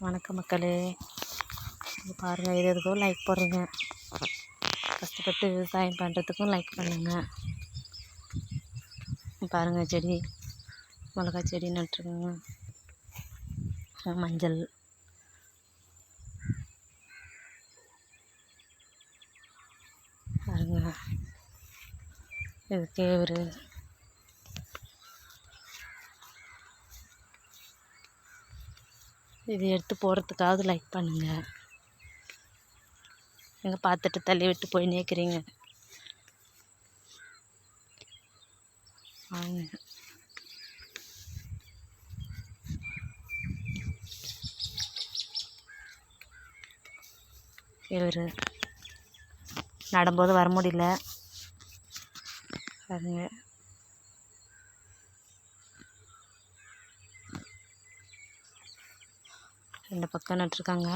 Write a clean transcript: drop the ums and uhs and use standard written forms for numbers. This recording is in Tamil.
வணக்கம் மக்களே. இது பாருங்கள், எது எதுக்கோ லைக் போடுறீங்க. கஷ்டப்பட்டு விவசாயம் பண்ணுறதுக்கும் லைக் பண்ணுங்கள். பாருங்கள், செடி மிளகா செடி நட்டுருக்குங்க. மஞ்சள் பாருங்க, இது கேவுரு. இது எடுத்து போடுறதுக்காவது லைக் பண்ணுங்கள். எங்கே பார்த்துட்டு தள்ளி விட்டு போய் நிற்கிறீங்க. வாங்க. கேவுரு நடும்போது வர முடியல பாருங்க. ரெண்டு பக்கம் நட்டுருக்காங்க.